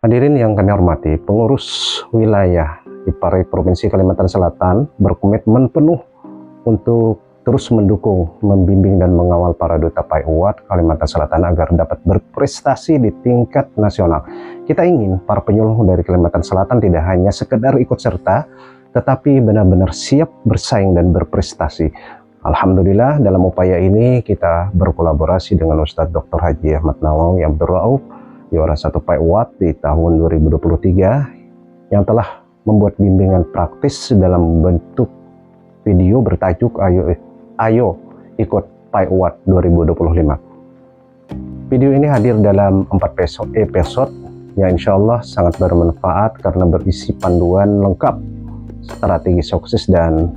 Hadirin yang kami hormati, pengurus wilayah di Paroi Provinsi Kalimantan Selatan berkomitmen penuh untuk terus mendukung, membimbing dan mengawal para duta PAI Kalimantan Selatan agar dapat berprestasi di tingkat nasional. Kita ingin para penyuluh dari Kalimantan Selatan tidak hanya sekedar ikut serta, tetapi benar-benar siap bersaing dan berprestasi. Alhamdulillah dalam upaya ini kita berkolaborasi dengan Ustadz Dr. Haji Ahmad Nawawi Abdul Rauf, juara 1 PAI di tahun 2023, yang telah membuat bimbingan praktis dalam bentuk video bertajuk Ayo ikut PAI 2025. Video ini hadir dalam 4 episode yang insya Allah sangat bermanfaat karena berisi panduan lengkap, strategi sukses dan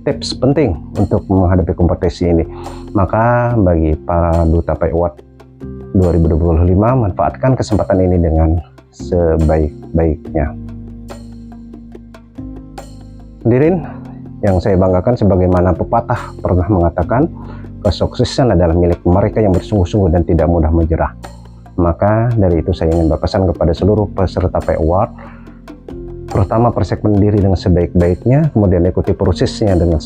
tips penting untuk menghadapi kompetisi ini. Maka bagi para duta PAI 2025, manfaatkan kesempatan ini dengan sebaik-baiknya. Hadirin yang saya banggakan, sebagaimana pepatah pernah mengatakan, kesuksesan adalah milik mereka yang bersungguh-sungguh dan tidak mudah menyerah. Maka dari itu saya ingin berpesan kepada seluruh peserta PAI Award, pertama persiapkan diri dengan sebaik-baiknya, kemudian ikuti prosesnya dengan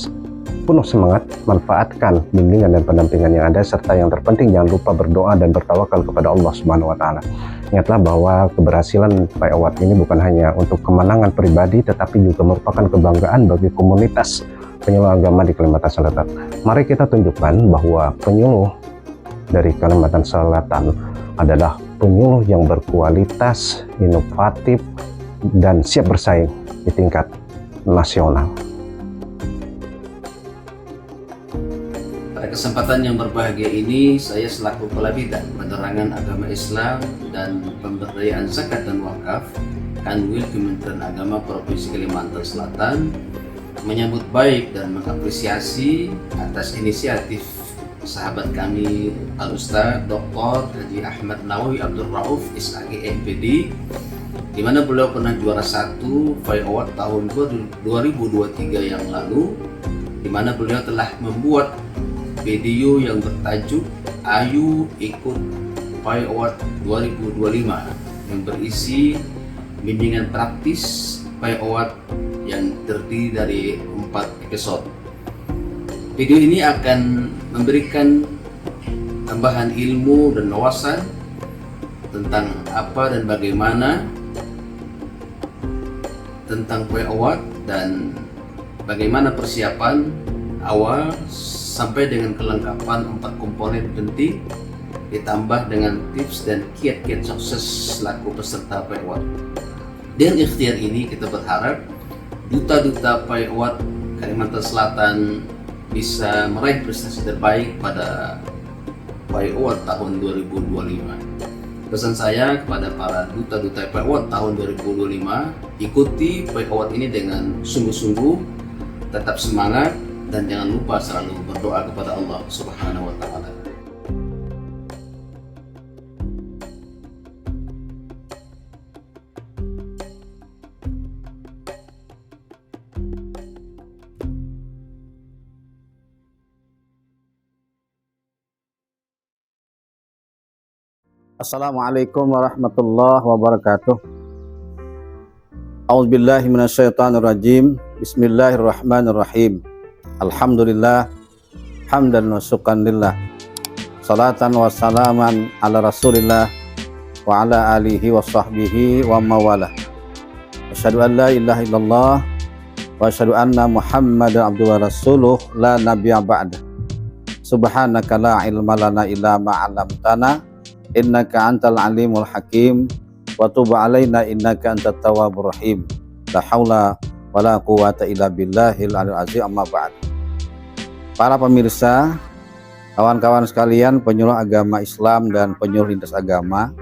penuh semangat, manfaatkan bimbingan dan pendampingan yang ada, serta yang terpenting jangan lupa berdoa dan bertawakal kepada Allah Subhanahu wa Ta'ala. Ingatlah bahwa keberhasilan PAI Award ini bukan hanya untuk kemenangan pribadi, tetapi juga merupakan kebanggaan bagi komunitas penyuluh agama di Kalimantan Selatan. Mari kita tunjukkan bahwa penyuluh dari Kalimantan Selatan adalah penyuluh yang berkualitas, inovatif, dan siap bersaing di tingkat nasional. Pada kesempatan yang berbahagia ini, saya selaku Kepala Bidang Penerangan Agama Islam dan Pemberdayaan Zakat dan Wakaf Kanwil Kementerian Agama Provinsi Kalimantan Selatan menyambut baik dan mengapresiasi atas inisiatif sahabat kami Al-Ustadz Dr. Haji Ahmad Nawawi Abdul Rauf SAG MPD, di mana beliau pernah juara 1 PAI Award tahun 2023 yang lalu, di mana beliau telah membuat video yang bertajuk Ayo Ikut PAI Award 2025 yang berisi bimbingan praktis PAI Award yang terdiri dari 4 episode. Video ini akan memberikan tambahan ilmu dan wawasan tentang apa dan bagaimana tentang PAI Award dan bagaimana persiapan awal sampai dengan kelengkapan 4 komponen penting, ditambah dengan tips dan kiat-kiat sukses selaku peserta PAI Award. Dengan ikhtiar ini kita berharap duta-duta PAI Award Kalimantan Selatan bisa meraih prestasi terbaik pada PAI Award tahun 2025. Pesan saya kepada para duta-duta PAI Award tahun 2025, ikuti PAI Award ini dengan sungguh-sungguh, tetap semangat, dan jangan lupa selalu berdoa kepada Allah Subhanahu wa Ta'ala. Assalamualaikum warahmatullahi wabarakatuh. A'udzubillahi minasyaitonirrajim. Bismillahirrahmanirrahim. Alhamdulillah, hamdan wa syukran lillah, salatan wa salaman ala rasulillah wa ala alihi wa sahbihi wa mawalah. Asyhadu an la ilaha illallah wa asyhadu anna muhammadan abduhu wa rasuluh la nabiyya ba'da. Subhanaka la ilma lana illa ma 'allamtana innaka antal alimul hakim wa tub alaina innaka antat tawwabur rahim. La haula wala quwata illa billahil aliyil azim, amma ba'd. Para pemirsa, kawan-kawan sekalian penyuluh agama Islam dan penyuluh lintas agama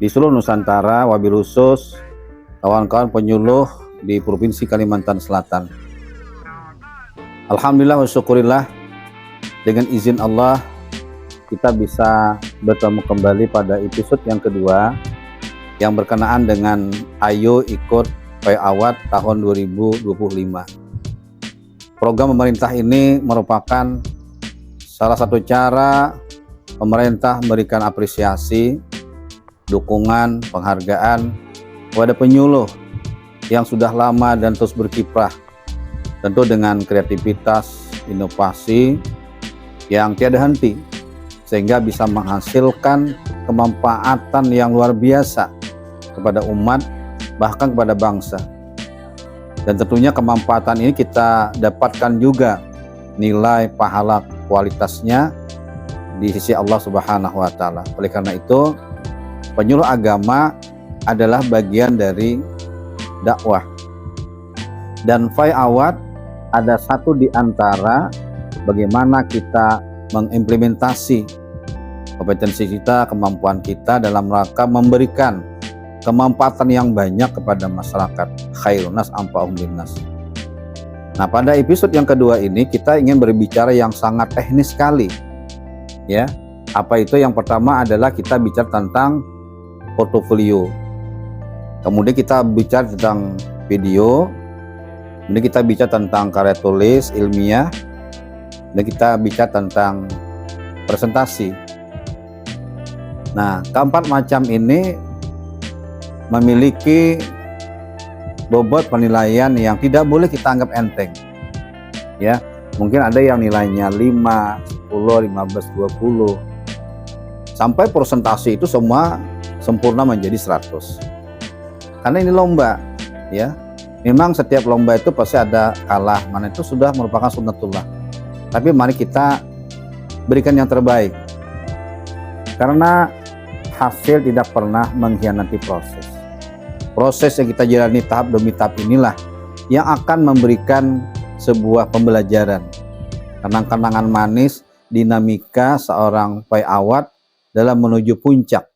di seluruh Nusantara, wabil khusus kawan-kawan penyuluh di Provinsi Kalimantan Selatan. Alhamdulillah wa syukurillah, dengan izin Allah kita bisa bertemu kembali pada episode yang kedua yang berkenaan dengan Ayo Ikut PAI Award tahun 2025. Program pemerintah ini merupakan salah satu cara pemerintah memberikan apresiasi dukungan, penghargaan kepada penyuluh yang sudah lama dan terus berkiprah, tentu dengan kreativitas, inovasi yang tiada henti, sehingga bisa menghasilkan kemanfaatan yang luar biasa kepada umat, bahkan kepada bangsa. Dan tentunya kemanfaatan ini kita dapatkan juga nilai pahala kualitasnya di sisi Allah Subhanahu wa Ta'ala. Oleh karena itu, penyuluh agama adalah bagian dari dakwah, dan Fai Awad ada satu di antara bagaimana kita mengimplementasi kompetensi kita, kemampuan kita dalam rangka memberikan kemanfaatan yang banyak kepada masyarakat. Khairun nas anfa'uhum linnas. Nah, pada episode yang kedua ini kita ingin berbicara yang sangat teknis sekali, ya. Apa itu? Yang pertama adalah kita bicara tentang portofolio, kemudian kita bicara tentang video, kemudian kita bicara tentang karya tulis ilmiah, dan kita bicara tentang presentasi. Nah, keempat macam ini memiliki bobot penilaian yang tidak boleh kita anggap enteng, ya. Mungkin ada yang nilainya 5, 10, 15, 20, sampai presentasi itu semua sempurna menjadi 100. Karena ini lomba, ya. Memang setiap lomba itu pasti ada kalah, mana itu sudah merupakan sunnatullah. Tapi mari kita berikan yang terbaik, karena hasil tidak pernah mengkhianati proses. Proses yang kita jalani tahap demi tahap inilah yang akan memberikan sebuah pembelajaran, kenang-kenangan manis, dinamika seorang Fai Awad dalam menuju puncak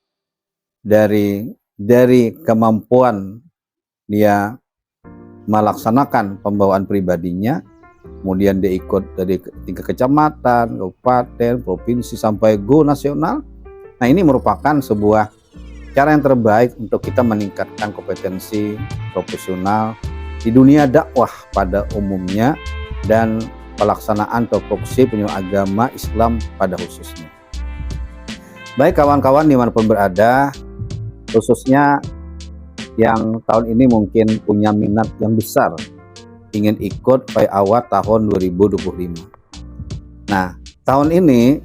dari kemampuan dia melaksanakan pembawaan pribadinya, kemudian dia ikut dari tingkat kecamatan, kabupaten, provinsi sampai go nasional. Nah, ini merupakan sebuah cara yang terbaik untuk kita meningkatkan kompetensi profesional di dunia dakwah pada umumnya dan pelaksanaan topoksi penyuluh agama Islam pada khususnya. Baik kawan-kawan dimanapun berada, khususnya yang tahun ini mungkin punya minat yang besar ingin ikut Fai Awad tahun 2025. Nah, tahun ini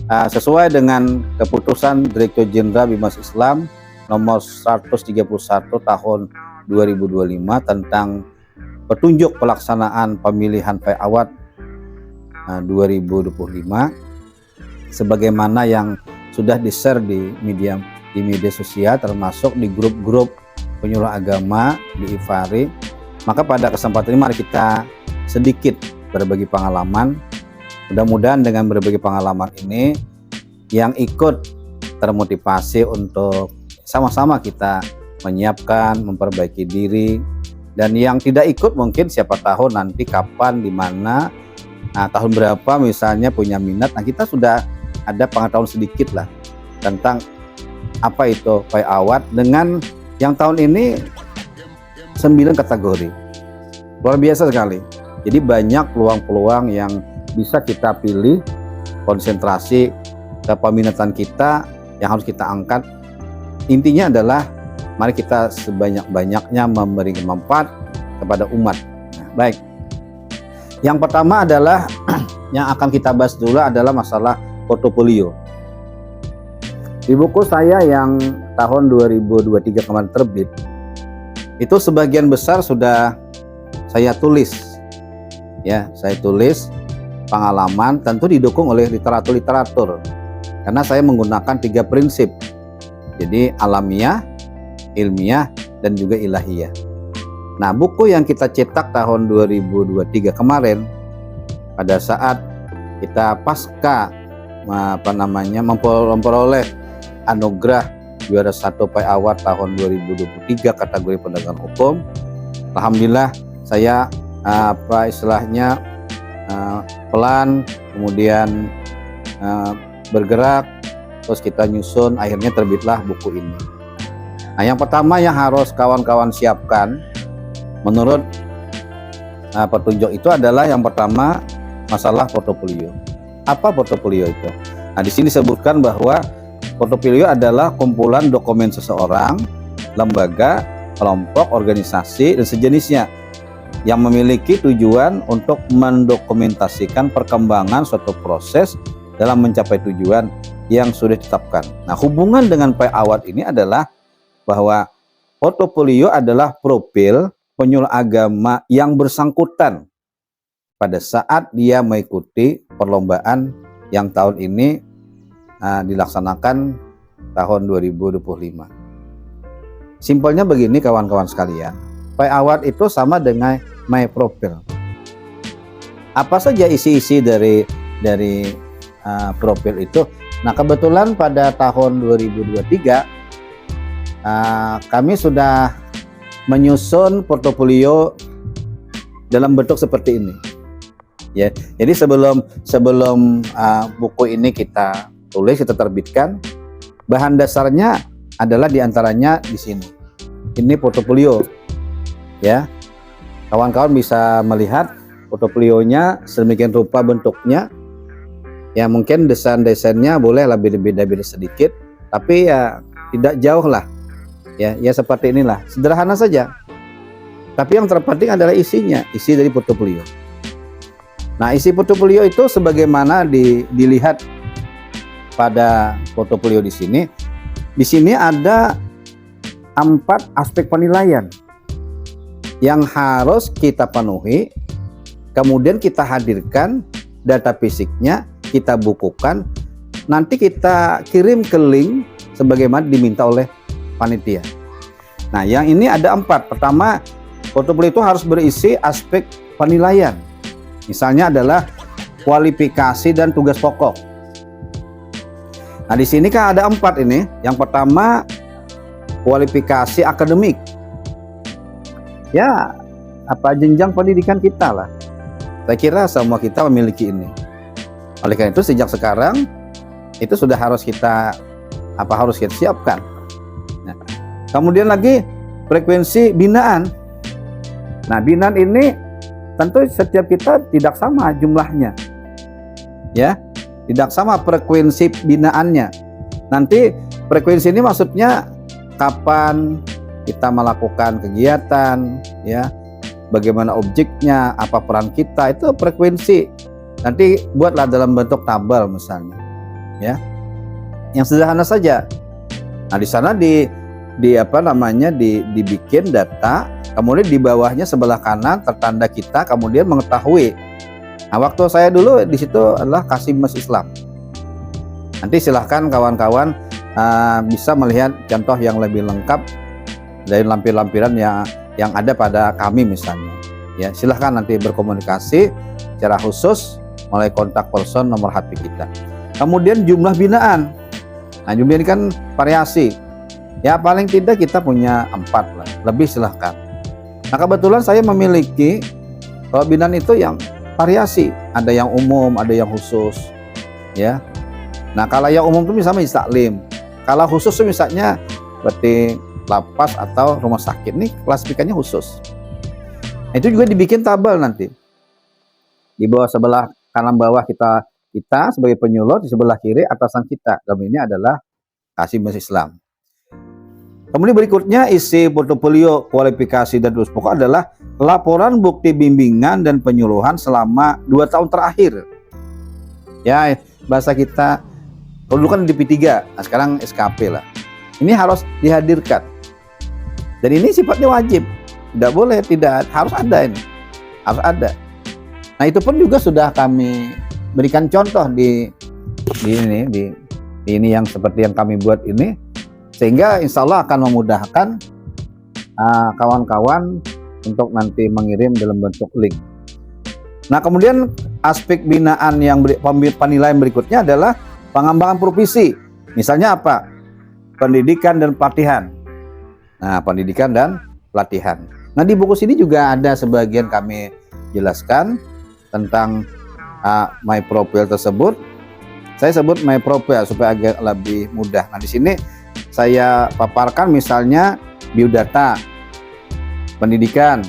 sesuai dengan keputusan Direktur Jenderal Bimas Islam nomor 131 tahun 2025 tentang petunjuk pelaksanaan pemilihan Fai Awad 2025, sebagaimana yang sudah di-share di media sosial, termasuk di grup-grup penyuluh agama di IFARI. Maka pada kesempatan ini mari kita sedikit berbagi pengalaman. Mudah-mudahan dengan berbagi pengalaman ini yang ikut termotivasi untuk sama-sama kita menyiapkan, memperbaiki diri, dan yang tidak ikut mungkin siapa tahu nanti kapan, di mana, tahun berapa misalnya punya minat. Nah, kita sudah ada pengetahuan sedikit lah tentang apa itu Fai Awad dengan yang tahun ini 9 kategori. Luar biasa sekali. Jadi banyak peluang-peluang yang bisa kita pilih, konsentrasi ke peminatan kita yang harus kita angkat. Intinya adalah mari kita sebanyak-banyaknya memberi manfaat kepada umat. Nah, baik. Yang pertama adalah yang akan kita bahas dulu adalah masalah portofolio. Di buku saya yang tahun 2023 kemarin terbit, itu sebagian besar sudah saya tulis, ya, saya tulis pengalaman, tentu didukung oleh literatur, karena saya menggunakan 3 prinsip, jadi alamiah, ilmiah, dan juga ilahiyah. Nah, buku yang kita cetak tahun 2023 kemarin, pada saat kita pasca memperoleh anugerah juara 1 Fai Awad tahun 2023 kategori penegakan hukum, alhamdulillah saya pelan kemudian bergerak, terus kita nyusun, akhirnya terbitlah buku ini. Nah, yang pertama yang harus kawan-kawan siapkan menurut petunjuk itu adalah yang pertama masalah portofolio. Apa portofolio itu? Nah, di sini disebutkan bahwa Portofolio adalah kumpulan dokumen seseorang, lembaga, kelompok, organisasi, dan sejenisnya yang memiliki tujuan untuk mendokumentasikan perkembangan suatu proses dalam mencapai tujuan yang sudah ditetapkan. Nah, hubungan dengan awat ini adalah bahwa portofolio adalah profil penyuluh agama yang bersangkutan pada saat dia mengikuti perlombaan yang tahun ini dilaksanakan tahun 2025. Simpelnya begini kawan-kawan sekalian, awat itu sama dengan my profile. Apa saja isi-isi dari profil itu? Nah, kebetulan pada tahun 2023 kami sudah menyusun portofolio dalam bentuk seperti ini. Ya, jadi sebelum buku ini kita tulis, kita terbitkan, bahan dasarnya adalah diantaranya di sini. Ini portofolio, ya. Kawan-kawan bisa melihat portofolionya sedemikian rupa bentuknya. Ya, mungkin desain-desainnya boleh lebih beda-beda sedikit, tapi ya tidak jauh lah. Ya seperti inilah, sederhana saja. Tapi yang terpenting adalah isinya, isi dari portofolio. Nah, isi portofolio itu sebagaimana dilihat pada portofolio di sini. Di sini ada 4 aspek penilaian yang harus kita penuhi. Kemudian kita hadirkan data fisiknya, kita bukukan, nanti kita kirim ke link sebagaimana diminta oleh panitia. Nah, yang ini ada 4. Pertama, portofolio itu harus berisi aspek penilaian. Misalnya adalah kualifikasi dan tugas pokok. Nah, di sini kan ada 4 ini. Yang pertama, kualifikasi akademik. Ya, apa jenjang pendidikan kita lah. Saya kira semua kita memiliki ini. Oleh karena itu sejak sekarang itu sudah harus kita siapkan. Nah, kemudian lagi frekuensi binaan. Nah, binaan ini tentu setiap kita tidak sama jumlahnya. Ya, tidak sama frekuensi binaannya. Nanti frekuensi ini maksudnya kapan kita melakukan kegiatan, ya, bagaimana objeknya, apa peran kita, itu frekuensi. Nanti buatlah dalam bentuk tabel misalnya, ya, yang sederhana saja. Nah, di sana dibikin data, kemudian di bawahnya sebelah kanan tertanda kita, kemudian mengetahui. Nah, waktu saya dulu di situ adalah kasih Mas Islam. Nanti silahkan kawan-kawan bisa melihat contoh yang lebih lengkap dari lampiran-lampiran yang ada pada kami misalnya. Ya, silahkan nanti berkomunikasi secara khusus melalui kontak person nomor HP kita. Kemudian jumlah binaan. Nah, jumlah ini kan variasi. Ya, paling tidak kita punya 4 lah, lebih silahkan. Nah, kebetulan saya memiliki kalau binaan itu yang variasi, ada yang umum, ada yang khusus, ya. Nah, kalau yang umum itu misalnya taklim, kalau khusus itu misalnya seperti lapas atau rumah sakit, nih klasifikasinya khusus. Nah, itu juga dibikin tabel nanti di bawah sebelah kanan bawah kita sebagai penyuluh, di sebelah kiri atasan kita. Dalam ini adalah kasih Mas Islam. Kemudian berikutnya isi portofolio kualifikasi dan tugas pokok adalah laporan bukti bimbingan dan penyuluhan selama 2 tahun terakhir. Ya, bahasa kita dulu kan DP3, nah sekarang SKP lah. Ini harus dihadirkan. Dan ini sifatnya wajib. Tidak boleh tidak, harus ada ini. Harus ada. Nah, itu pun juga sudah kami berikan contoh di ini yang seperti yang kami buat ini, sehingga insya Allah akan memudahkan kawan-kawan untuk nanti mengirim dalam bentuk link. Nah, kemudian aspek binaan yang penilaian berikutnya adalah pengembangan profesi. Misalnya apa? Pendidikan dan pelatihan. Nah, pendidikan dan pelatihan. Nah, di buku sini juga ada sebagian kami jelaskan tentang my profile tersebut. Saya sebut my profile supaya agak lebih mudah. Nah, di sini saya paparkan misalnya biodata, pendidikan,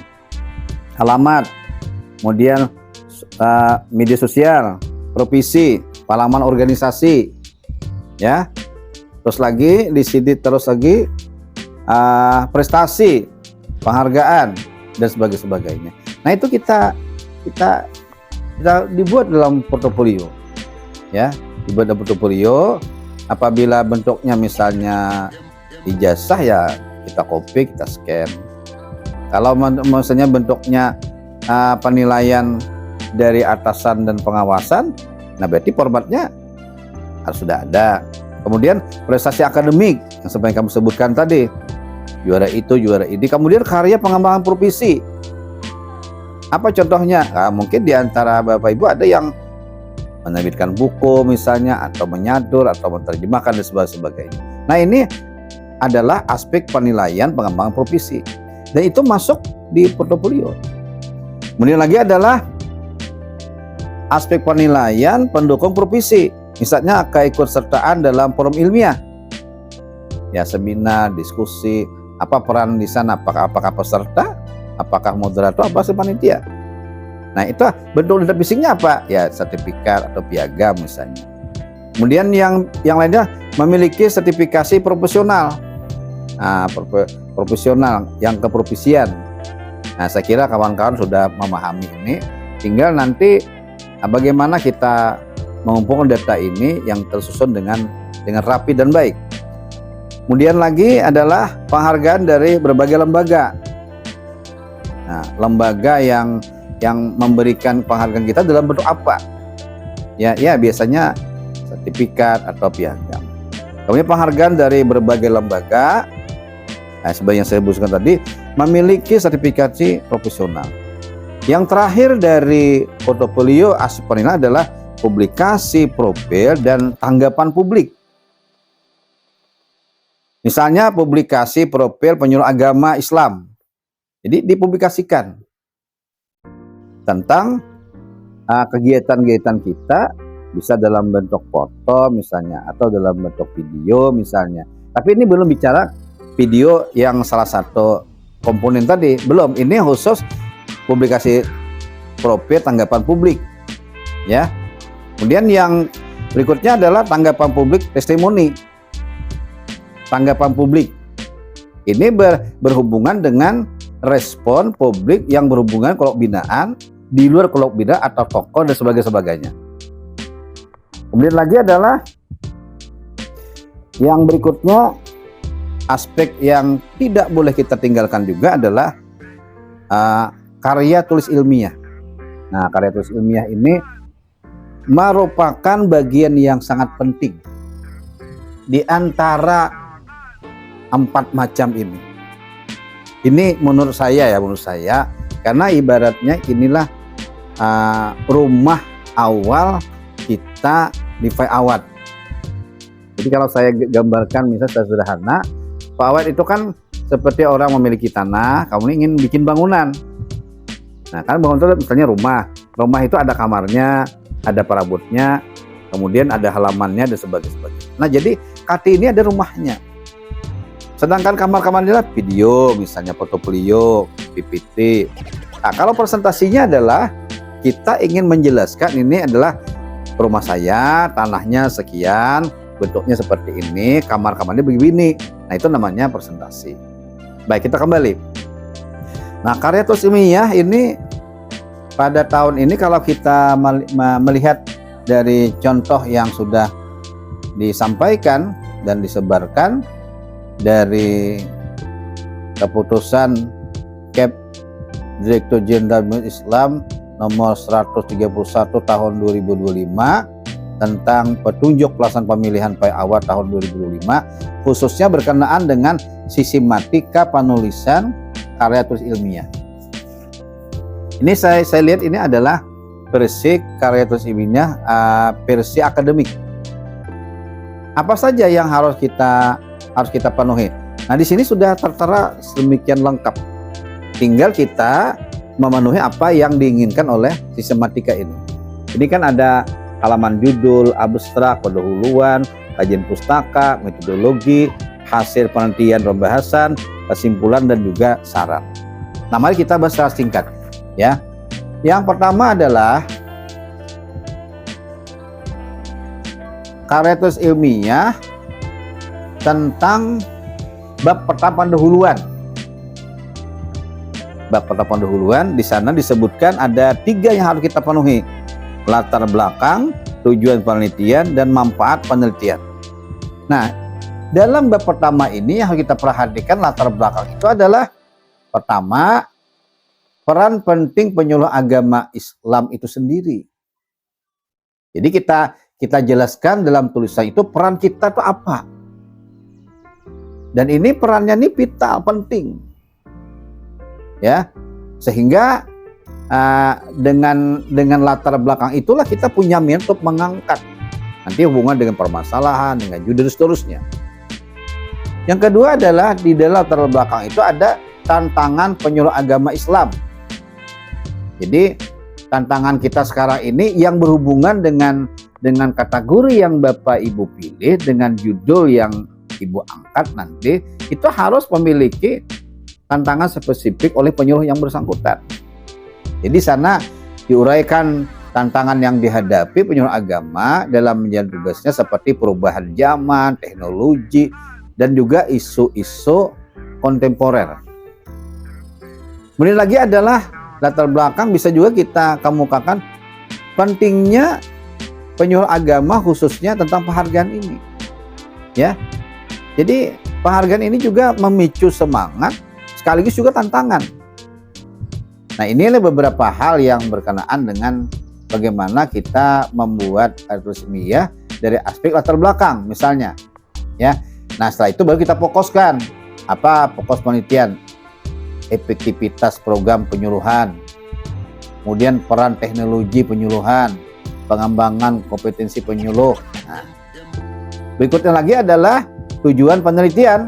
alamat, kemudian media sosial, profesi, pengalaman organisasi, ya. terus lagi di sini, terus lagi prestasi, penghargaan dan sebagainya. Nah itu kita dibuat dalam portofolio, ya, dibuat dalam portofolio. Apabila bentuknya misalnya ijazah, ya kita copy, kita scan. Kalau misalnya bentuknya penilaian dari atasan dan pengawasan, nah berarti formatnya harus sudah ada. Kemudian prestasi akademik yang seperti kamu sebutkan tadi, juara itu, juara ini. Kemudian karya pengembangan profesi. Apa contohnya? Nah, mungkin di antara Bapak Ibu ada yang menerbitkan buku misalnya, atau menyadur, atau menerjemahkan dan sebagainya. Nah ini adalah aspek penilaian pengembangan profesi, dan itu masuk di portofolio. Kemudian lagi adalah aspek penilaian pendukung profesi, misalnya keikutsertaan dalam forum ilmiah, ya seminar, diskusi, apa peran di sana, apakah peserta, apakah moderator, apa panitia. Nah itu bentuk leadership fisiknya apa? Ya sertifikat atau piagam misalnya. Kemudian yang lainnya memiliki sertifikasi profesional. Nah, profesional yang keprovisian. Nah saya kira kawan-kawan sudah memahami ini. Tinggal nanti bagaimana kita mengumpulkan data ini yang tersusun dengan rapi dan baik. Kemudian lagi adalah penghargaan dari berbagai lembaga. Nah, lembaga yang memberikan penghargaan kita dalam bentuk apa? Ya biasanya sertifikat atau piagam. Kemudian penghargaan dari berbagai lembaga, nah, seperti yang saya sebutkan tadi, memiliki sertifikasi profesional. Yang terakhir dari portofolio aspek penilaian adalah publikasi, profil, dan tanggapan publik. Misalnya publikasi profil penyuluh agama Islam, jadi dipublikasikan tentang kegiatan-kegiatan kita, bisa dalam bentuk foto misalnya, atau dalam bentuk video misalnya. Tapi ini belum bicara video yang salah satu komponen tadi, belum. Ini khusus publikasi profil tanggapan publik, ya. Kemudian yang berikutnya adalah tanggapan publik testimoni. Tanggapan publik ini berhubungan dengan respon publik yang berhubungan kelompok binaan, di luar kelompok bina atau tokoh dan sebagainya. Kemudian lagi adalah yang berikutnya, aspek yang tidak boleh kita tinggalkan juga adalah karya tulis ilmiah. Nah, karya tulis ilmiah ini merupakan bagian yang sangat penting di antara 4 macam ini. Ini menurut saya, karena ibaratnya inilah rumah awal kita di Pak Awad. Jadi kalau saya gambarkan misalnya secara sederhana, Pak Awad itu kan seperti orang memiliki tanah, kamu ingin bikin bangunan. Nah kan bangunan itu misalnya rumah itu ada kamarnya, ada perabotnya, kemudian ada halamannya dan sebagainya. Nah jadi KT ini ada rumahnya. Sedangkan kamar-kamarnya adalah video, misalnya portofolio, PPT. Nah, kalau presentasinya adalah kita ingin menjelaskan ini adalah rumah saya, tanahnya sekian, bentuknya seperti ini, kamar-kamarnya begini. Nah, itu namanya presentasi. Baik, kita kembali. Nah, karya tulis ilmiah ini pada tahun ini kalau kita melihat dari contoh yang sudah disampaikan dan disebarkan dari keputusan Kep Direktur Jenderal Islam nomor 131 tahun 2025 tentang petunjuk pelaksanaan pemilihan Pak Awad tahun 2025, khususnya berkenaan dengan sistematika penulisan karya tulis ilmiah. Ini saya lihat ini adalah versi karya tulis ilmiah versi akademik. Apa saja yang harus kita penuhi? Nah, di sini sudah tertera sedemikian lengkap. Tinggal kita memenuhi apa yang diinginkan oleh sistematika ini. Ini kan ada halaman judul, abstrak, pendahuluan, kajian pustaka, metodologi, hasil penelitian pembahasan, kesimpulan dan juga saran. Nah, mari kita bahas secara singkat, ya. Yang pertama adalah karya tulis ilmiah tentang bab pertama pendahuluan. Bab pertama pendahuluan di sana disebutkan ada 3 yang harus kita penuhi: latar belakang, tujuan penelitian, dan manfaat penelitian. Nah, dalam bab pertama ini yang harus kita perhatikan latar belakang itu adalah pertama, peran penting penyuluh agama Islam itu sendiri. Jadi kita jelaskan dalam tulisan itu peran kita itu apa. Dan ini perannya ini vital, penting. Ya. Sehingga dengan latar belakang itulah kita punya niat untuk mengangkat nanti hubungan dengan permasalahan, dengan judul seterusnya. Yang kedua adalah di dalam latar belakang itu ada tantangan penyuluh agama Islam. Jadi tantangan kita sekarang ini yang berhubungan dengan kategori yang Bapak Ibu pilih, dengan judul yang Ibu angkat nanti, itu harus memiliki tantangan spesifik oleh penyuluh yang bersangkutan. Jadi sana diuraikan tantangan yang dihadapi penyuluh agama dalam menjalani tugasnya seperti perubahan zaman, teknologi, dan juga isu-isu kontemporer. Kemudian lagi adalah latar belakang, bisa juga kita kemukakan pentingnya penyuluh agama khususnya tentang penghargaan ini. Ya. Jadi penghargaan ini juga memicu semangat sekaligus juga tantangan. Nah, ini adalah beberapa hal yang berkenaan dengan bagaimana kita membuat resmiyah dari aspek latar belakang misalnya. Ya. Nah, setelah itu baru kita fokuskan apa fokus penelitian, efektivitas program penyuluhan, kemudian peran teknologi penyuluhan, pengembangan kompetensi penyuluh. Nah, berikutnya lagi adalah tujuan penelitian.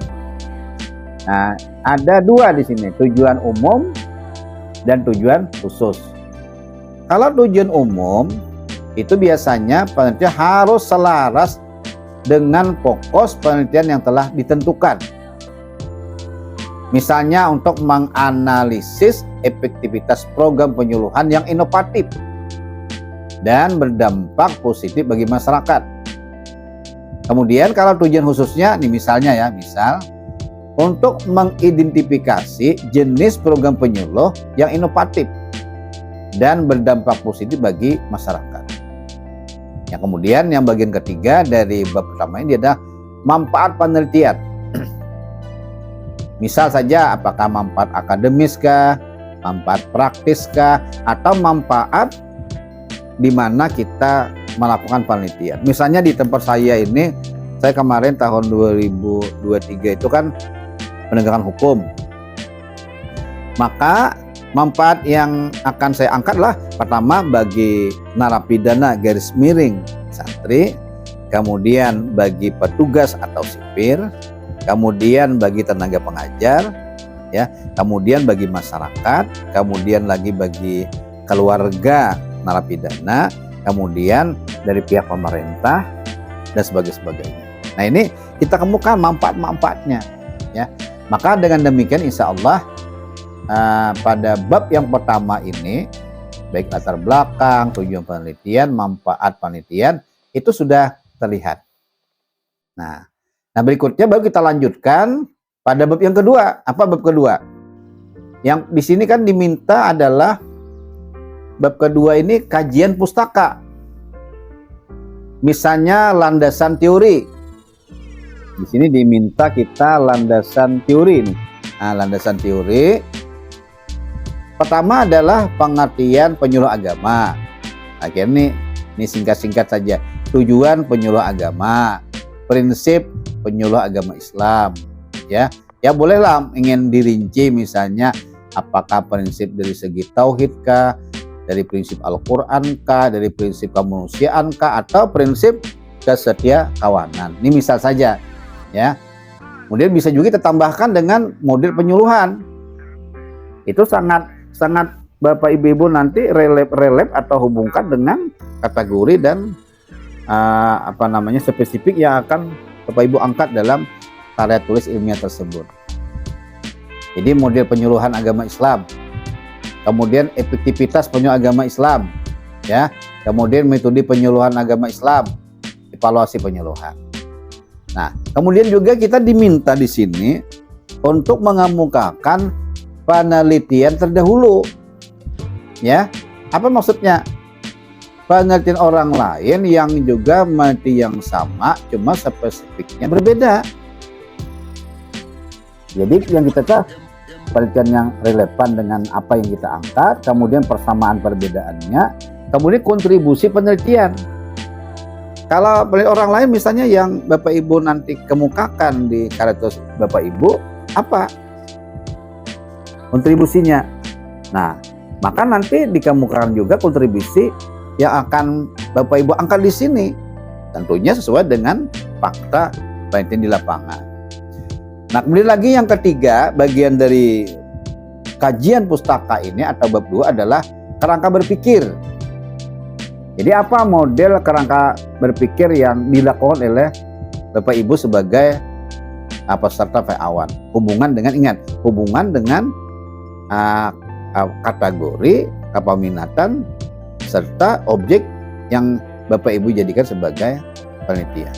Nah, ada 2 di sini, tujuan umum dan tujuan khusus. Kalau tujuan umum itu biasanya penelitian harus selaras dengan fokus penelitian yang telah ditentukan. Misalnya untuk menganalisis efektivitas program penyuluhan yang inovatif dan berdampak positif bagi masyarakat. Kemudian kalau tujuan khususnya, nih misalnya ya, misal untuk mengidentifikasi jenis program penyuluh yang inovatif dan berdampak positif bagi masyarakat. Yang kemudian yang bagian ketiga dari bab pertama ini adalah manfaat penelitian. Misal saja apakah manfaat akademis kah, manfaat praktis kah, atau manfaat di mana kita melakukan penelitian. Misalnya di tempat saya ini, saya kemarin tahun 2023 itu kan penegakan hukum. Maka manfaat yang akan saya angkatlah pertama bagi narapidana garis miring santri, kemudian bagi petugas atau sipir, kemudian bagi tenaga pengajar, ya, kemudian bagi masyarakat, kemudian lagi bagi keluarga narapidana, kemudian dari pihak pemerintah dan sebagainya. Nah, ini kita kemukakan manfaat-manfaatnya, ya. Maka dengan demikian insya Allah pada bab yang pertama ini, baik latar belakang, tujuan penelitian, manfaat penelitian, itu sudah terlihat. Nah berikutnya baru kita lanjutkan pada bab yang kedua. Apa bab kedua? Yang di sini kan diminta adalah bab kedua ini kajian pustaka. Misalnya landasan teori. Di sini diminta kita landasan teori nih. Nah, landasan teori pertama adalah pengertian penyuluh agama. Akhirnya ini singkat-singkat saja. Tujuan penyuluh agama, prinsip penyuluh agama Islam, ya. Ya bolehlah ingin dirinci misalnya apakah prinsip dari segi tauhid kah, dari prinsip Al-Qur'an kah, dari prinsip kemanusiaan kah, atau prinsip kesetia kawanan. Ini misal saja, ya. Kemudian bisa juga kita tambahkan dengan model penyuluhan. Itu sangat Bapak Ibu nanti relate atau hubungkan dengan kategori dan spesifik yang akan Bapak Ibu angkat dalam karya tulis ilmiah tersebut. Jadi model penyuluhan agama Islam, kemudian efektivitas penyuluh agama Islam, ya, kemudian metode penyuluhan agama Islam, evaluasi penyuluhan. Nah, kemudian juga kita diminta di sini untuk mengemukakan penelitian terdahulu. Ya, apa maksudnya? Penelitian orang lain yang juga meneliti yang sama, cuma spesifiknya berbeda. Jadi yang kita penelitian yang relevan dengan apa yang kita angkat, kemudian persamaan perbedaannya, kemudian kontribusi penelitian. Kalau penelitian orang lain misalnya yang Bapak Ibu nanti kemukakan di karya tulis Bapak Ibu, apa kontribusinya? Nah, maka nanti dikemukakan juga kontribusi yang akan Bapak Ibu angkat di sini, tentunya sesuai dengan fakta penelitian di lapangan. Nah, kemudian lagi yang ketiga, bagian dari kajian pustaka ini atau bab 2 adalah kerangka berpikir. Jadi apa model kerangka berpikir yang dilakukan oleh Bapak Ibu sebagai peserta PAWAN? Hubungan dengan kategori kepeminatan serta objek yang Bapak Ibu jadikan sebagai penelitian.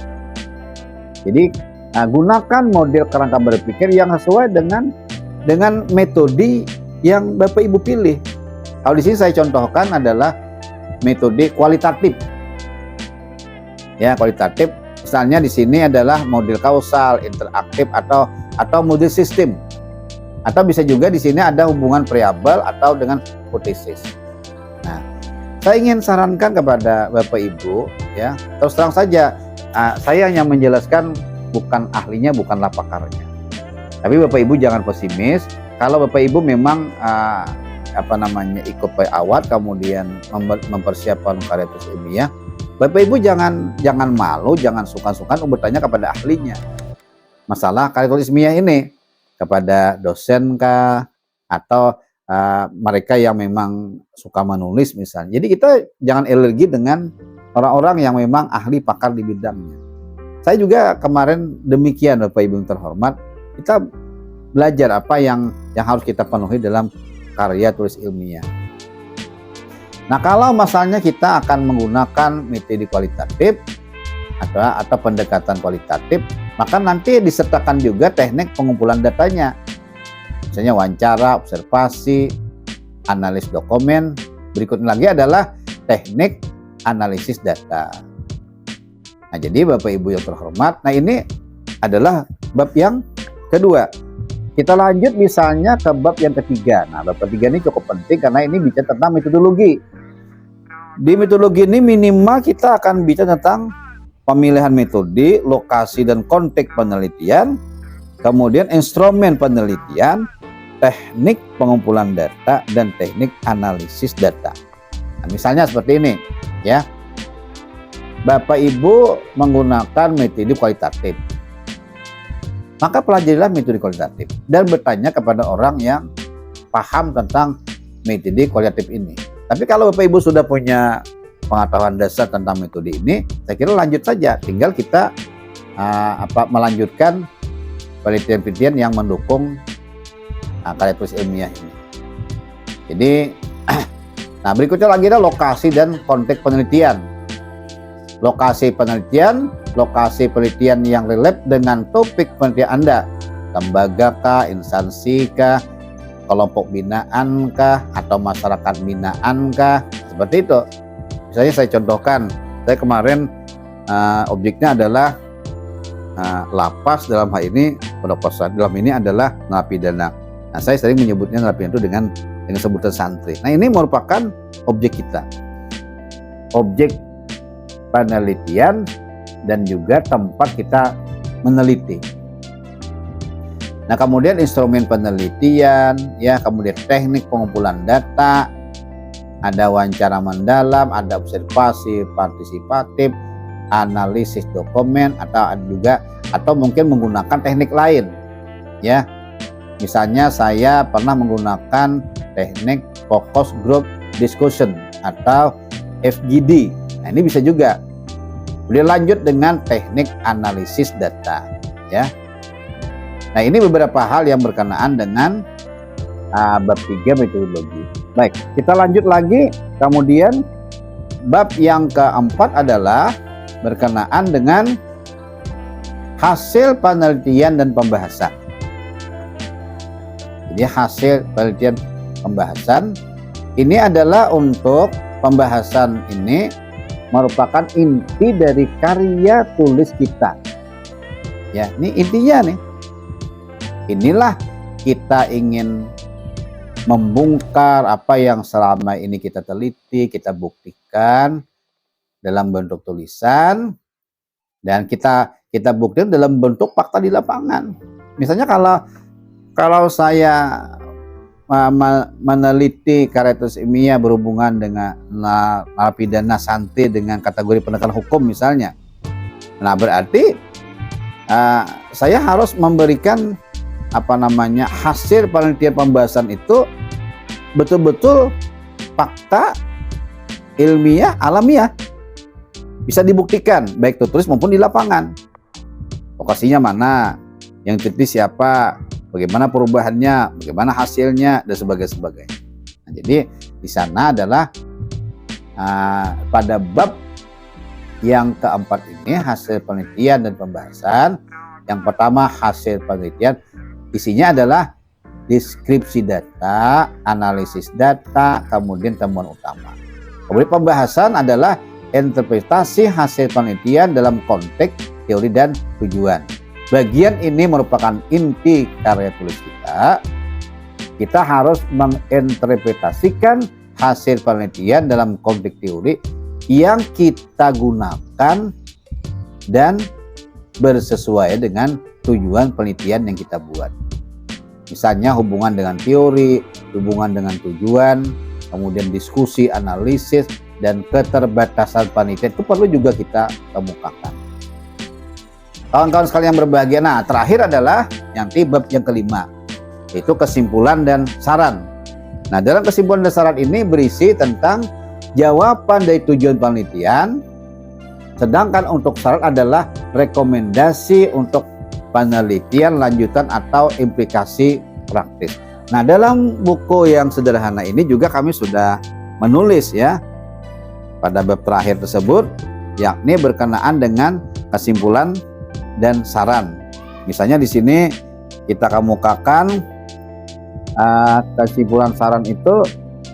Jadi gunakan model kerangka berpikir yang sesuai dengan metode yang Bapak Ibu pilih. Kalau di sini saya contohkan adalah metode kualitatif. Ya, kualitatif. Misalnya di sini adalah model kausal, interaktif atau model sistem. Atau bisa juga di sini ada hubungan variabel atau dengan hipotesis. Nah, saya ingin sarankan kepada Bapak Ibu, ya, terus terang saja, saya hanya menjelaskan, bukan ahlinya, bukanlah pakarnya. Tapi Bapak Ibu jangan pesimis. Kalau Bapak Ibu memang ikut PAWAN kemudian mempersiapkan karya tulis ilmiah, Bapak Ibu jangan malu, jangan sungkan-sungkan untuk bertanya kepada ahlinya masalah karya tulis ilmiah ini, kepada dosen kah atau mereka yang memang suka menulis misalnya. Jadi kita jangan alergi dengan orang-orang yang memang ahli pakar di bidangnya. Saya juga kemarin demikian, Bapak Ibu yang terhormat, kita belajar apa yang harus kita penuhi dalam karya tulis ilmiah. Nah, kalau misalnya kita akan menggunakan metode kualitatif atau pendekatan kualitatif, maka nanti disertakan juga teknik pengumpulan datanya. Misalnya wawancara, observasi, analis dokumen. Berikutnya lagi adalah teknik analisis data. Nah, jadi Bapak Ibu yang terhormat, nah ini adalah bab yang kedua. Kita lanjut misalnya ke bab yang ketiga. Nah, bab ketiga ini cukup penting karena ini bicara tentang metodologi. Di metodologi ini minimal kita akan bicara tentang pemilihan metode, lokasi dan konteks penelitian, kemudian instrumen penelitian, teknik pengumpulan data, dan teknik analisis data. Nah, misalnya seperti ini, ya. Bapak Ibu menggunakan metode kualitatif, maka pelajarilah metode kualitatif dan bertanya kepada orang yang paham tentang metode kualitatif ini. Tapi kalau Bapak Ibu sudah punya pengetahuan dasar tentang metode ini, saya kira lanjut saja, tinggal kita melanjutkan penelitian-penelitian yang mendukung karya tulis ilmiah ini. Jadi, nah berikutnya lagi adalah lokasi dan konteks penelitian. Lokasi penelitian yang relate dengan topik penelitian Anda. Lembaga kah, instansi kah, kelompok binaan kah, atau masyarakat binaan kah, seperti itu. Misalnya saya contohkan, saya kemarin objeknya adalah lapas, dalam hal ini pondok pesantren, dalam ini adalah narapidana. Nah, saya sering menyebutnya narapidana itu dengan sebutan santri. Nah, ini merupakan objek kita, objek penelitian dan juga tempat kita meneliti. Nah, kemudian instrumen penelitian, ya, kemudian teknik pengumpulan data, ada wawancara mendalam, ada observasi partisipatif, analisis dokumen, atau mungkin menggunakan teknik lain, ya. Misalnya saya pernah menggunakan teknik focus group discussion atau FGD. Nah, ini bisa juga. Kemudian lanjut dengan teknik analisis data, ya. Nah, ini beberapa hal yang berkenaan dengan bab 3 metodologi. Baik, kita lanjut lagi. Kemudian bab yang keempat adalah berkenaan dengan hasil penelitian dan pembahasan. Jadi hasil penelitian pembahasan ini adalah untuk pembahasan ini merupakan inti dari karya tulis kita. Ya, ini intinya nih. Inilah kita ingin membongkar apa yang selama ini kita teliti, kita buktikan dalam bentuk tulisan, dan kita buktikan dalam bentuk fakta di lapangan. Misalnya kalau saya meneliti karya tulis ilmiah berhubungan dengan narapidana santai dengan kategori penegakan hukum misalnya, nah berarti saya harus memberikan hasil penelitian pembahasan itu betul-betul fakta ilmiah alamiah, bisa dibuktikan baik tertulis maupun di lapangan. Lokasinya mana, yang teliti siapa, bagaimana perubahannya, bagaimana hasilnya, dan sebagainya. Nah, jadi di sana adalah pada bab yang keempat ini hasil penelitian dan pembahasan. Yang pertama hasil penelitian, isinya adalah deskripsi data, analisis data, kemudian temuan utama. Kemudian pembahasan adalah interpretasi hasil penelitian dalam konteks teori dan tujuan. Bagian ini merupakan inti karya tulis kita. Kita harus menginterpretasikan hasil penelitian dalam konteks teori yang kita gunakan dan bersesuaian dengan tujuan penelitian yang kita buat. Misalnya hubungan dengan teori, hubungan dengan tujuan, kemudian diskusi, analisis, dan keterbatasan penelitian itu perlu juga kita kemukakan. Kawan-kawan sekalian berbahagia, nah terakhir adalah nanti bab yang kelima, yaitu kesimpulan dan saran. Nah dalam kesimpulan dan saran ini berisi tentang jawaban dari tujuan penelitian, sedangkan untuk saran adalah rekomendasi untuk penelitian lanjutan atau implikasi praktis. Nah dalam buku yang sederhana ini juga kami sudah menulis ya pada bab terakhir tersebut, yakni berkenaan dengan kesimpulan dan saran. Misalnya di sini kita kemukakan kesimpulan saran itu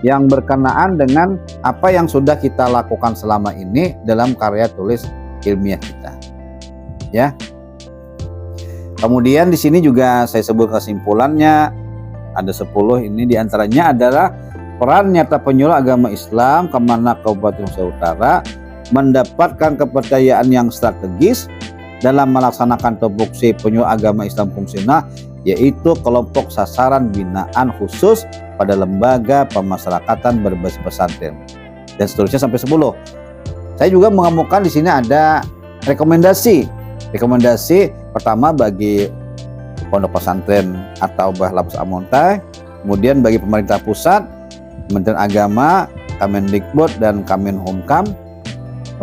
yang berkenaan dengan apa yang sudah kita lakukan selama ini dalam karya tulis ilmiah kita. Ya. Kemudian di sini juga saya sebut kesimpulannya ada 10, ini diantaranya adalah peran nyata penyuluh agama Islam Kemenak Kabupaten Nusa Utara mendapatkan kepercayaan yang strategis dalam melaksanakan tupoksi penyuluh agama Islam fungsional, yaitu kelompok sasaran binaan khusus pada lembaga pemasyarakatan berbasis pesantren, dan seterusnya sampai 10. Saya juga mengemukakan di sini ada rekomendasi pertama bagi pondok pesantren atau Bahlabs Amontai, kemudian bagi pemerintah pusat, Kementerian Agama, Kemendikbud dan Kemenhumkam,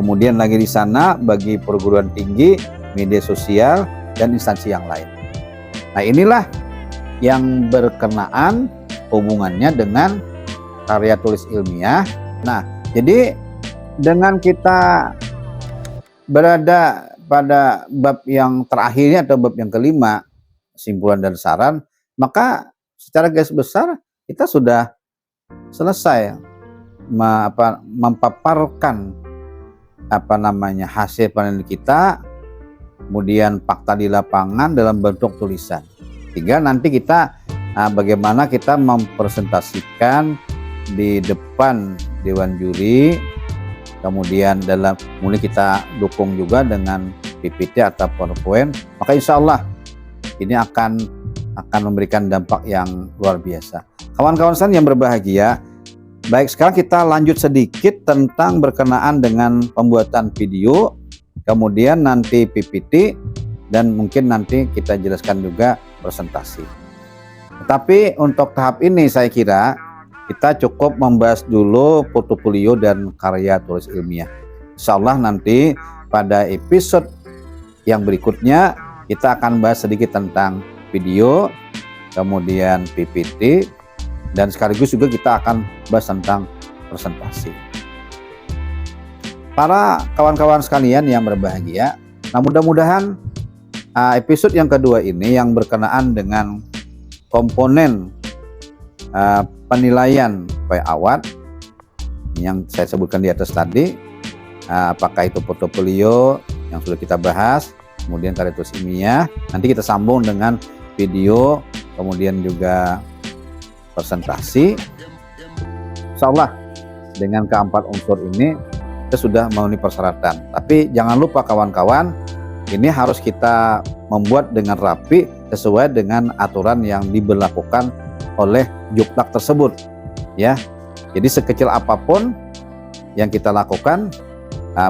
kemudian lagi di sana bagi perguruan tinggi, media sosial dan instansi yang lain. Nah inilah yang berkenaan hubungannya dengan karya tulis ilmiah. Nah jadi dengan kita berada pada bab yang terakhirnya atau bab yang kelima, kesimpulan dan saran, maka secara garis besar kita sudah selesai memaparkan hasil penelitian kita, kemudian fakta di lapangan dalam bentuk tulisan. Sehingga nanti kita bagaimana kita mempresentasikan di depan dewan juri, kemudian mulai kita dukung juga dengan PPT atau PowerPoint, maka insya Allah ini akan memberikan dampak yang luar biasa. Kawan-kawan sekalian yang berbahagia, baik sekarang kita lanjut sedikit tentang berkenaan dengan pembuatan video, kemudian nanti PPT, dan mungkin nanti kita jelaskan juga presentasi. Tetapi untuk tahap ini saya kira kita cukup membahas dulu portofolio dan karya tulis ilmiah. Insya Allah nanti pada episode yang berikutnya kita akan bahas sedikit tentang video, kemudian PPT, dan sekaligus juga kita akan bahas tentang presentasi. Para kawan-kawan sekalian yang berbahagia, nah mudah-mudahan Episode yang kedua ini yang berkenaan dengan komponen penilaian PAWAD yang saya sebutkan di atas tadi, apakah itu portofolio yang sudah kita bahas, kemudian karakteristik ilmiah, nanti kita sambung dengan video, kemudian juga presentasi. Insyaallah dengan keempat unsur ini kita sudah memenuhi persyaratan. Tapi jangan lupa kawan-kawan, ini harus kita membuat dengan rapi sesuai dengan aturan yang diberlakukan oleh Juknak tersebut, ya. Jadi sekecil apapun yang kita lakukan,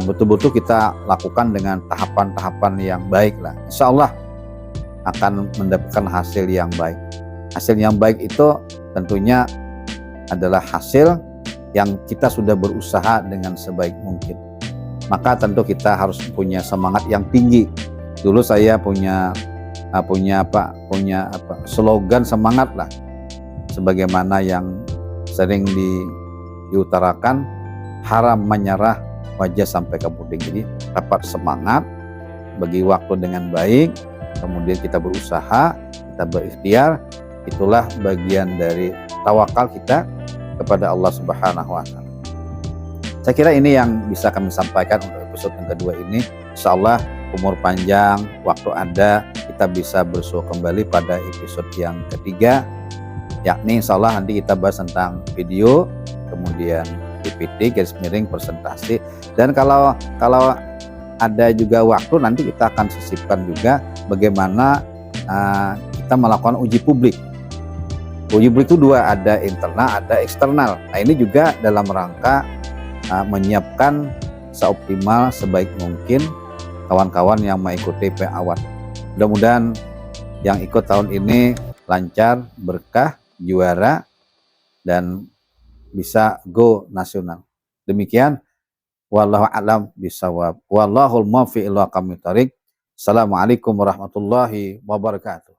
betul-betul kita lakukan dengan tahapan-tahapan yang baik lah. Insya Allah akan mendapatkan hasil yang baik. Hasil yang baik itu tentunya adalah hasil yang kita sudah berusaha dengan sebaik mungkin. Maka tentu kita harus punya semangat yang tinggi. Dulu saya punya slogan semangat lah, sebagaimana yang sering diutarakan, haram menyerah wajah sampai ke puding. Jadi dapat semangat, bagi waktu dengan baik, kemudian kita berusaha, kita berikhtiar, itulah bagian dari tawakal kita kepada Allah Subhanahu wa Ta'ala. Saya kira ini yang bisa kami sampaikan untuk episode yang kedua ini. Insya Allah umur panjang, waktu ada, kita bisa bersua kembali pada episode yang ketiga, yakni insya Allah nanti kita bahas tentang video, kemudian PPT, garis miring, presentasi, dan kalau ada juga waktu nanti kita akan sisipkan juga bagaimana kita melakukan uji publik. Uji publik itu dua, ada internal, ada eksternal. Nah ini juga dalam rangka menyiapkan seoptimal sebaik mungkin kawan-kawan yang mengikuti PAWAD. Mudah-mudahan yang ikut tahun ini lancar, berkah, juara, dan bisa go nasional. Demikian, wallahu a'lam bishawab. Wallahul muwaffiq ila aqwamit thoriq. Assalamualaikum warahmatullahi wabarakatuh.